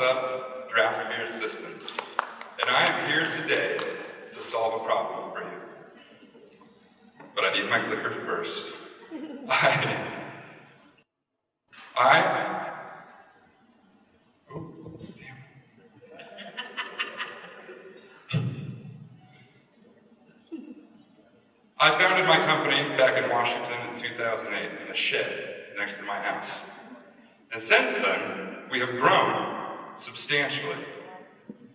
Up draft beer systems. And I am here today to solve a problem for you. But I need my clicker first. I founded my company back in Washington in 2008 in a shed next to my house. And since then, we have grown substantially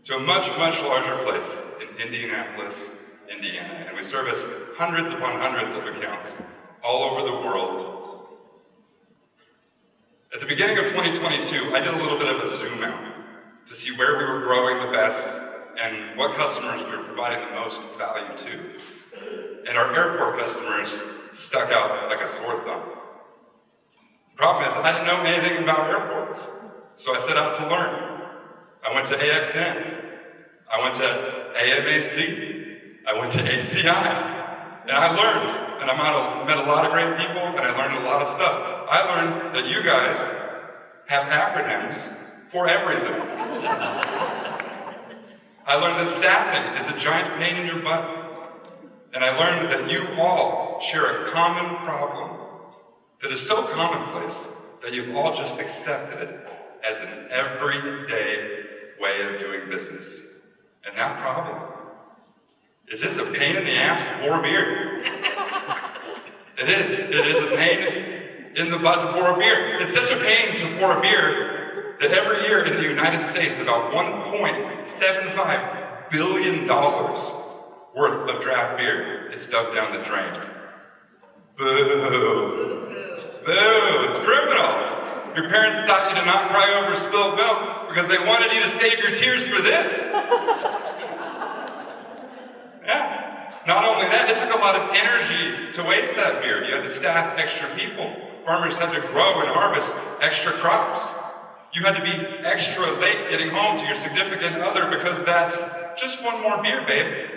to a much, much larger place in Indianapolis, Indiana. And we service hundreds upon hundreds of accounts all over the world. At the beginning of 2022, I did a little bit of a zoom out to see where we were growing the best and what customers we were providing the most value to. And our airport customers stuck out like a sore thumb. The problem is, I didn't know anything about airports, so I set out to learn. I went to AXN, I went to AMAC, I went to ACI, and I learned, and I met a lot of great people, and I learned a lot of stuff. I learned that you guys have acronyms for everything. I learned that staffing is a giant pain in your butt. And I learned that you all share a common problem that is so commonplace that you've all just accepted it as an everyday way of doing business. And that problem is it's a pain in the ass to pour beer. It is a pain in the butt to pour a beer. It's such a pain to pour a beer that every year in the United States, about $1.75 billion worth of draft beer is dumped down the drain. Boo. Boo, it's criminal. Your parents thought you to not cry over spilled milk because they wanted you to save your tears for this? Yeah. Not only that, it took a lot of energy to waste that beer. You had to staff extra people. Farmers had to grow and harvest extra crops. You had to be extra late getting home to your significant other because that, just one more beer, babe,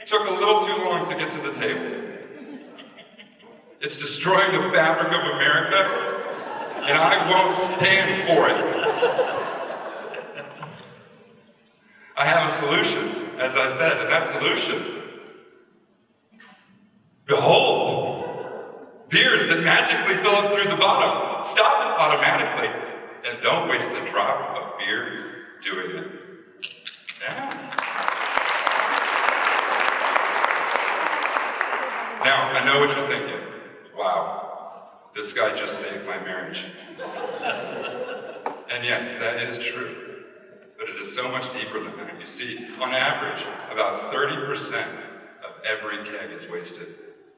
took a little too long to get to the table. It's destroying the fabric of America, and I won't stand for it. I have a solution, as I said, and that solution, behold, beers that magically fill up through the bottom. Stop it automatically, and don't waste a drop of beer doing it. Yeah. Now, I know what you're thinking. Wow, this guy just saved my marriage. And yes, that is true. But it is so much deeper than that. You see, on average, about 30% of every keg is wasted.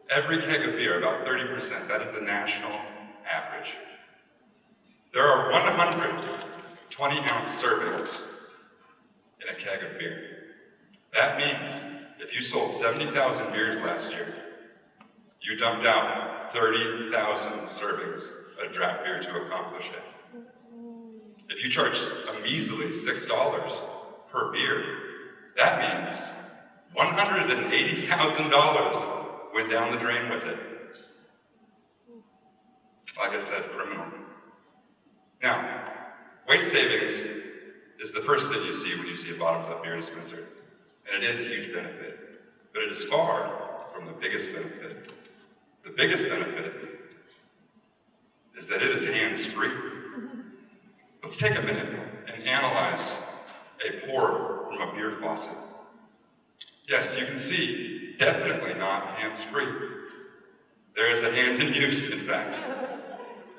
Every keg of beer, about 30%. That is the national average. There are 100 20-ounce servings in a keg of beer. That means if you sold 70,000 beers last year, you dumped out 30,000 servings of draft beer to accomplish it. If you charge a measly $6 per beer, that means $180,000 went down the drain with it. Like I said, criminal. Now, waste savings is the first thing you see when you see a bottoms-up beer dispenser, and it is a huge benefit, but it is far from the biggest benefit. The biggest benefit is that it is hands-free. Let's take a minute and analyze a pour from a beer faucet. Yes, you can see, definitely not hands-free. There is a hand in use, in fact.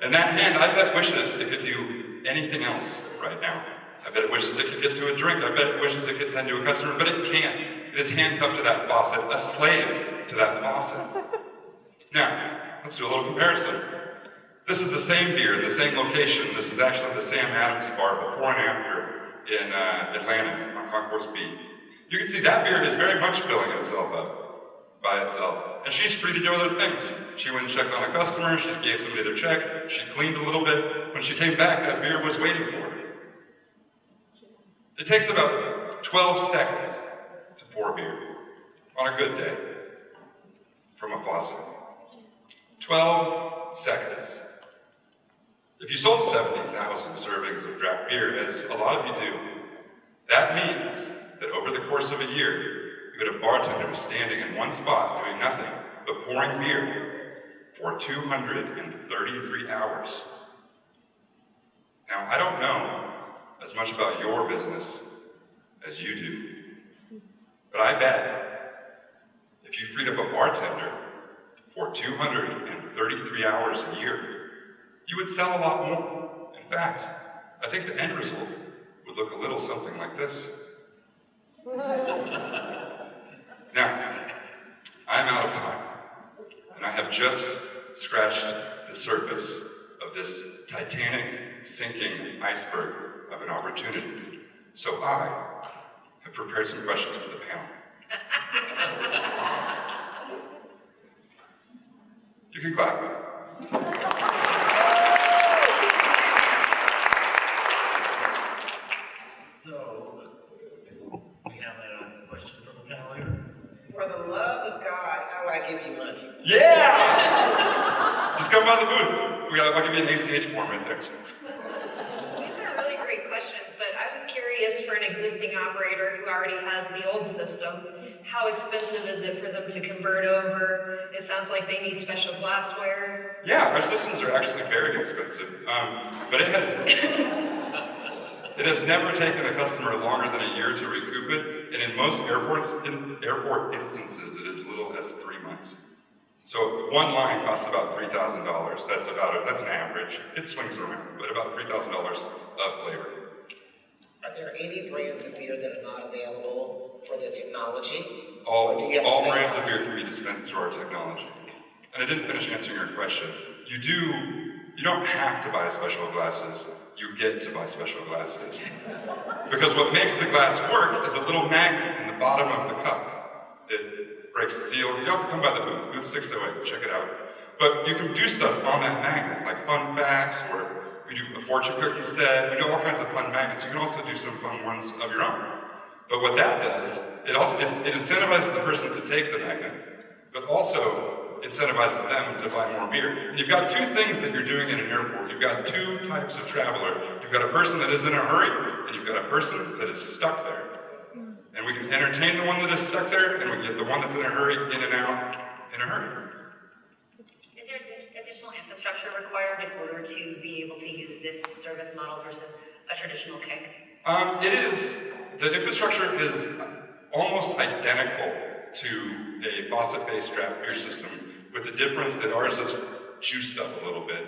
And that hand, I bet, wishes it could do anything else right now. I bet it wishes it could get to a drink. I bet it wishes it could tend to a customer, but it can't. It is handcuffed to that faucet, a slave to that faucet. Now, let's do a little comparison. This is the same beer in the same location. This is actually the Sam Adams bar before and after in Atlanta on Concourse B. You can see that beer is very much filling itself up by itself. And she's free to do other things. She went and checked on a customer, she gave somebody their check, she cleaned a little bit. When she came back, that beer was waiting for her. It takes about 12 seconds to pour beer on a good day from a faucet. 12 seconds. If you sold 70,000 servings of draft beer, as a lot of you do, that means that over the course of a year, you had a bartender standing in one spot doing nothing but pouring beer for 233 hours. Now, I don't know as much about your business as you do, but I bet if you freed up a bartender for 233 hours a year, you would sell a lot more. In fact, I think the end result would look a little something like this. Now, I'm out of time, and I have just scratched the surface of this titanic, sinking iceberg of an opportunity. So I have prepared some questions for the panel. You can clap. So, we have a question from the panel here. For the love of God, how do I give you money? Yeah! Just come by the booth. I'll give you an ACH form right there. These are really great questions, but I was curious for an existing operator who already has the old system, how expensive is it for them to convert over? It sounds like they need special glassware. Yeah, our systems are actually very expensive, but it has never taken a customer longer than a year to recoup it, and in most airport instances, it is as little as 3 months. So one line costs about $3,000. That's an average. It swings around, but about $3,000 of flavor. Are there any brands of beer that are not available for the technology? All brands of beer can be dispensed through our technology. And I didn't finish answering your question. You don't have to buy special glasses. You get to buy special glasses. Because what makes the glass work is a little magnet in the bottom of the cup. It breaks the seal. You have to come by the booth, booth 608, check it out. But you can do stuff on that magnet, like fun facts, or we do a fortune cookie set, we do all kinds of fun magnets. You can also do some fun ones of your own. But what that does, it incentivizes the person to take the magnet, but also incentivizes them to buy more beer. And you've got two things that you're doing in an airport. You've got two types of traveler. You've got a person that is in a hurry, and you've got a person that is stuck there. And we can entertain the one that is stuck there, and we can get the one that's in a hurry in and out in a hurry. Is there additional infrastructure required in order to be able to use this service model versus a traditional keg? It is. The infrastructure is almost identical to a faucet-based draft beer system, with the difference that ours is juiced up a little bit.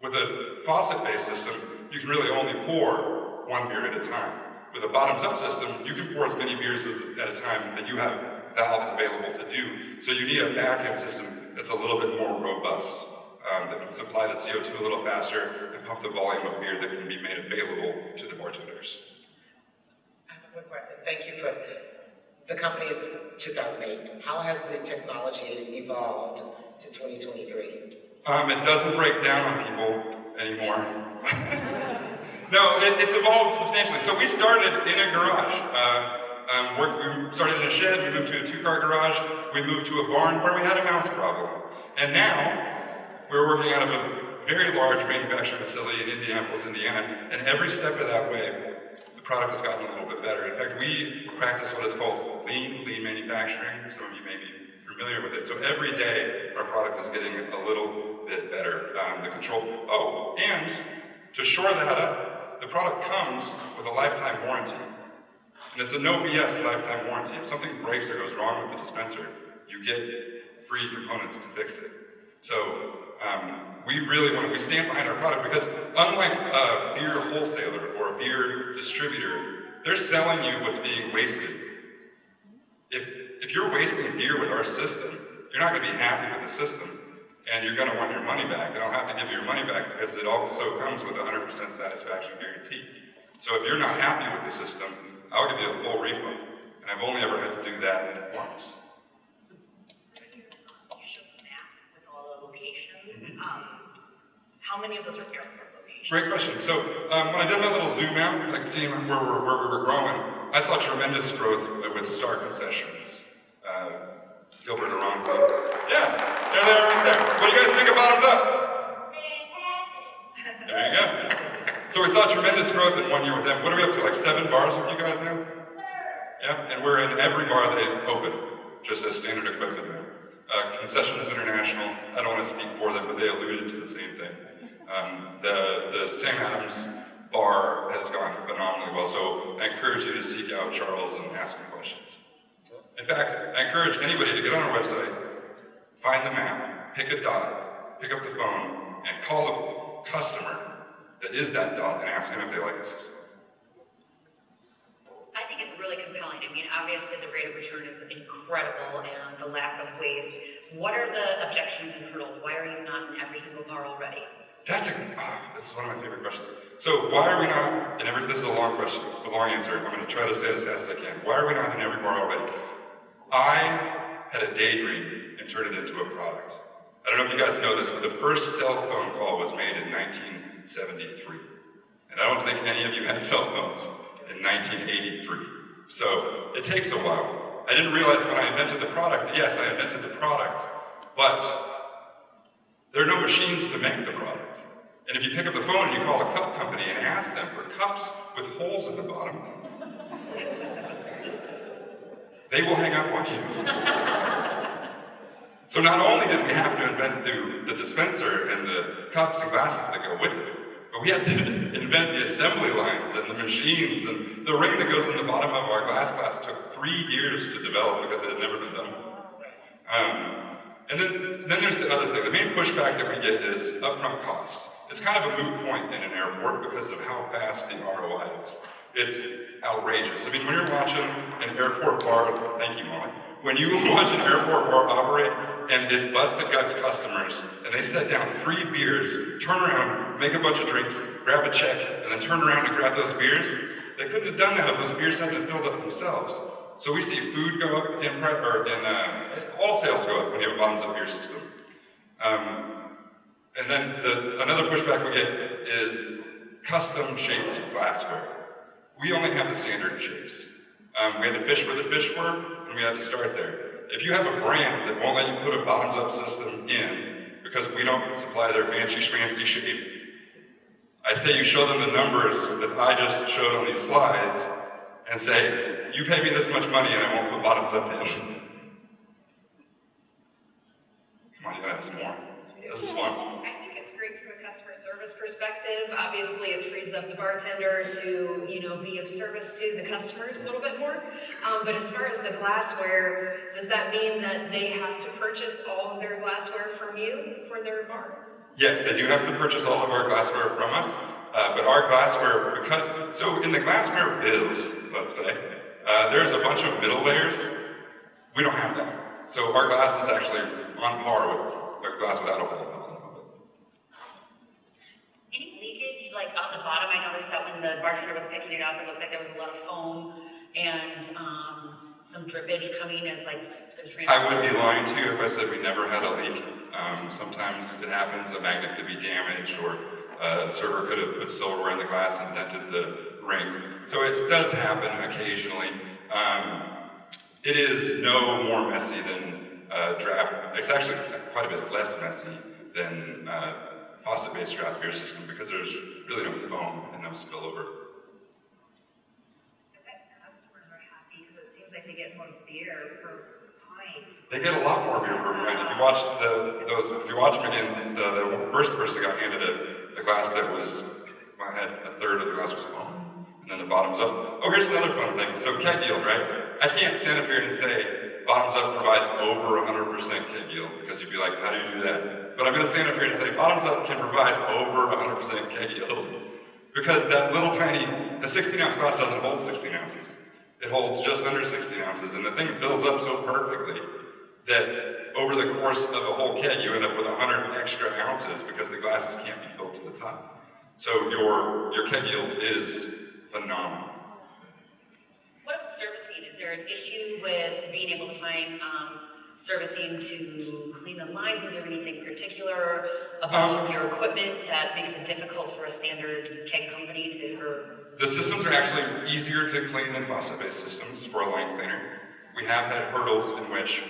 With a faucet-based system, you can really only pour one beer at a time. With a bottoms-up system, you can pour as many beers at a time that you have valves available to do. So you need a back-end system that's a little bit more robust, that can supply the CO2 a little faster and pump the volume of beer that can be made available to the bartenders. I have a quick question. Thank you for the company is 2008. How has the technology evolved to 2023? It doesn't break down on people anymore. No, it's evolved substantially. So we started in a garage. We started in a shed, we moved to a two-car garage, we moved to a barn where we had a mouse problem. And now, we're working out of a very large manufacturing facility in Indianapolis, Indiana, and every step of that way, the product has gotten a little bit better. In fact, we practice what is called lean manufacturing. Some of you may be familiar with it. So every day, our product is getting a little bit better. The control, and to shore that up, the product comes with a lifetime warranty. And it's a no BS lifetime warranty. If something breaks or goes wrong with the dispenser, you get free components to fix it. So we stand behind our product because unlike a beer wholesaler or a beer distributor, they're selling you what's being wasted. If you're wasting beer with our system, you're not going to be happy with the system, and you're going to want your money back, and I'll have to give you your money back because it also comes with a 100% satisfaction guarantee. So if you're not happy with the system, I'll give you a full refund, and I've only ever had to do that once. You showed the map with all the locations. How many of those are airport locations? Great question. So when I did my little zoom out, like seeing where we were growing, I saw tremendous growth with Star Concessions. Gilbert Aronson. Yeah, there they are right there. What do you guys think of Bottoms Up? So we saw tremendous growth in 1 year with them. What are we up to, like 7 bars with you guys now? Yeah, and we're in every bar they open, just as standard equipment now. Concessions International, I don't want to speak for them, but they alluded to the same thing. The Sam Adams bar has gone phenomenally well, so I encourage you to seek out Charles and ask him questions. In fact, I encourage anybody to get on our website, find the map, pick a dot, pick up the phone, and call the customer that is that dot and ask them if they like the system. I think it's really compelling. I mean, obviously the rate of return is incredible and the lack of waste. What are the objections and hurdles? Why are you not in every single bar already? This is one of my favorite questions. So why are we not in every, this is a long question, a long answer. I'm going to try to say it as fast as I can. Why are we not in every bar already? I had a daydream and turned it into a product. I don't know if you guys know this, but the first cell phone call was made in 1973. And I don't think any of you had cell phones in 1983. So it takes a while. I didn't realize when I invented the product, yes, I invented the product, but there are no machines to make the product. And if you pick up the phone and you call a cup company and ask them for cups with holes in the bottom, they will hang up on you. So not only did we have to invent the dispenser and the cups and glasses that go with it, but we had to invent the assembly lines and the machines, and the ring that goes in the bottom of our glass took 3 years to develop because it had never been done before. And then there's the other thing. The main pushback that we get is upfront cost. It's kind of a moot point in an airport because of how fast the ROI is. It's outrageous. I mean, when you're watching an airport bar, thank you, Molly. When you watch an airport bar operate and it's busted guts customers and they set down 3 beers, turn around, make a bunch of drinks, grab a check, and then turn around and grab those beers, they couldn't have done that if those beers hadn't been filled up themselves. So we see food go up all sales go up when you have a bottoms-up beer system. And then another pushback we get is custom-shaped glassware. We only have the standard shapes. We had to fish where the fish were, and we had to start there. If you have a brand that won't let you put a bottoms-up system in because we don't supply their fancy schmancy shape, I say you show them the numbers that I just showed on these slides and say, you pay me this much money and I won't put bottoms up in. Come on, you gotta have some more. This is fun. I think it's great from a customer service perspective. Obviously, it frees up the bartender to, be of service to the customers a little bit more. But as far as the glassware, does that mean that they have to purchase all of their glassware from you for their bar? Yes, they do have to purchase all of our glassware from us. But our glassware, so in the glassware biz, let's say, there's a bunch of middle layers. We don't have that. So our glass is actually on par with a glass without a hole. Any leakage, like on the bottom? I noticed that when the bartender was picking it up, it looked like there was a lot of foam and some drippage coming as there's rain. I would be lying to you if I said we never had a leak. Sometimes it happens, a magnet could be damaged, or a server could have put silverware in the glass and dented the ring. So it does happen occasionally. It is no more messy than draft. It's actually quite a bit less messy than faucet-based draft beer system because there's really no foam and no spillover. I bet customers are happy because it seems like they get more beer per pint. They get a lot more beer per pint. If you watch if you watch them again, the first person got handed a glass that was, I had a third of the glass was foam, and then the bottoms up. Oh, here's another fun thing. So keg yield, right? I can't stand up here and say bottoms up provides over 100% keg yield because you'd be like, how do you do that? But I'm going to stand up here and say bottoms up can provide over 100% keg yield because that little tiny, a 16-ounce glass doesn't hold 16 ounces. It holds just under 16 ounces, and the thing fills up so perfectly that over the course of a whole keg, you end up with 100 extra ounces because the glasses can't be filled to the top. So your keg yield is phenomenal. What about servicing? Is there an issue with being able to find servicing to clean the lines? Is there anything particular about your equipment that makes it difficult for a standard keg company to? The systems are actually easier to clean than faucet-based systems for a line cleaner. We have had hurdles in which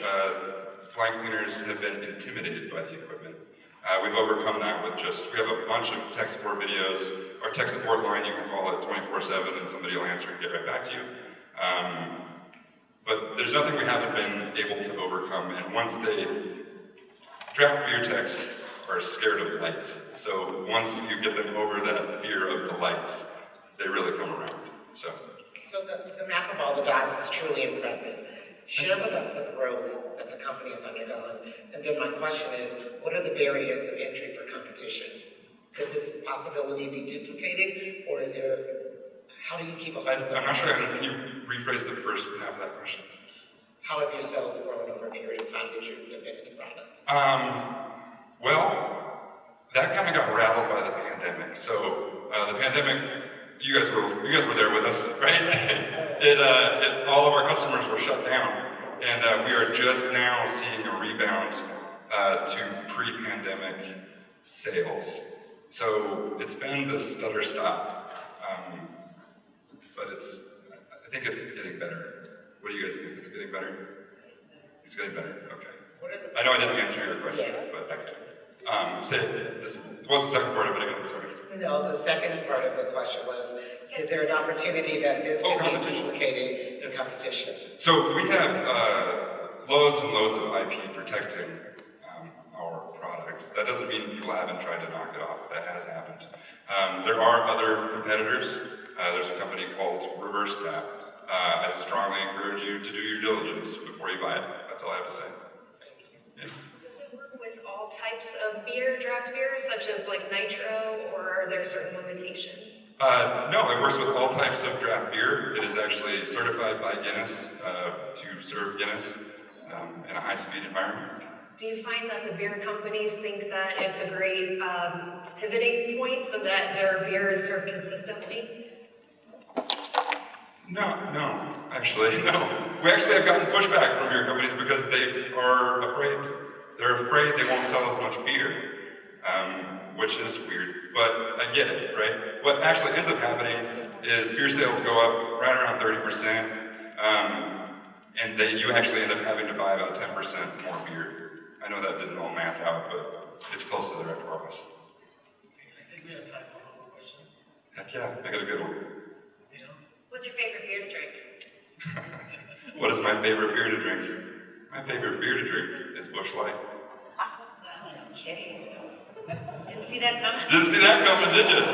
line cleaners have been intimidated by the equipment. We've overcome that with we have a bunch of tech support videos. Our tech support line, you can call it 24/7 and somebody will answer and get right back to you. But there's nothing we haven't been able to overcome, and draft beer techs are scared of lights. So once you get them over that fear of the lights, they really come around. So the map of all the dots is truly impressive. Share with us the growth that the company has undergone. And then my question is, what are the barriers of entry for competition? Could this possibility be duplicated, or how do you keep a hold of it? I'm not sure, can you rephrase the first half of that question? How have your sales grown over a period of time that you invented the product? Well, that kind of got rattled by the pandemic. So the pandemic, you guys were there with us, right? All of our customers were shut down, and we are just now seeing a rebound to pre-pandemic sales. So it's been the stutter stop, but I think it's getting better. What do you guys think? Is it getting better? It's getting better. Okay. I know I didn't answer your question, Yes. but what's the second part of it again? Sorry. No, the second part of the question was, is there an opportunity that this can be duplicated in competition? So we have loads and loads of IP protecting our product. That doesn't mean people haven't tried to knock it off. That has happened. There are other competitors. There's a company called Reverse Tap. I strongly encourage you to do your diligence before you buy it. That's all I have to say. Yeah. Does it work with all types of beer, draft beer, such as like nitro, or are there certain limitations? No, it works with all types of draft beer. It is actually certified by Guinness to serve Guinness in a high-speed environment. Do you find that the beer companies think that it's a great pivoting point so that their beer is served consistently? No, actually, no. We actually have gotten pushback from beer companies because they are afraid. They're afraid they won't sell as much beer, which is weird, but I get it, right? What actually ends up happening is beer sales go up right around 30%, and you actually end up having to buy about 10% more beer. I know that didn't all math out, but it's close to the right promise. I think we have time for one more question. Heck yeah, I got a good one. Anything else? What's your favorite beer to drink? What is my favorite beer to drink? My favorite beer to drink is Busch Light. No kidding. Didn't see that coming. Didn't see that coming, did you?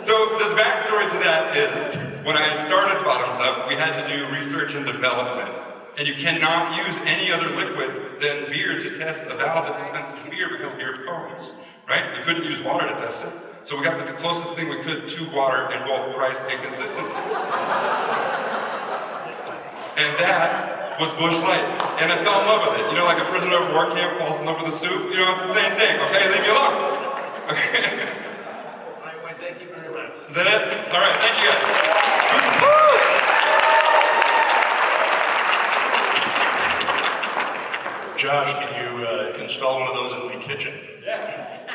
So the backstory to that is, when I started Bottoms Up, we had to do research and development. And you cannot use any other liquid than beer to test a valve that dispenses beer because beer foams, right? We couldn't use water to test it. So we got the closest thing we could to water in both price and consistency. And that was Busch Light. And I fell in love with it. You know, like a prisoner of war camp falls in love with a soup? You know, it's the same thing, okay? Leave me alone. Okay. All right, Wayne, thank you very much. Is that it? All right, thank you guys. Josh, can you install one of those in my kitchen? Yes.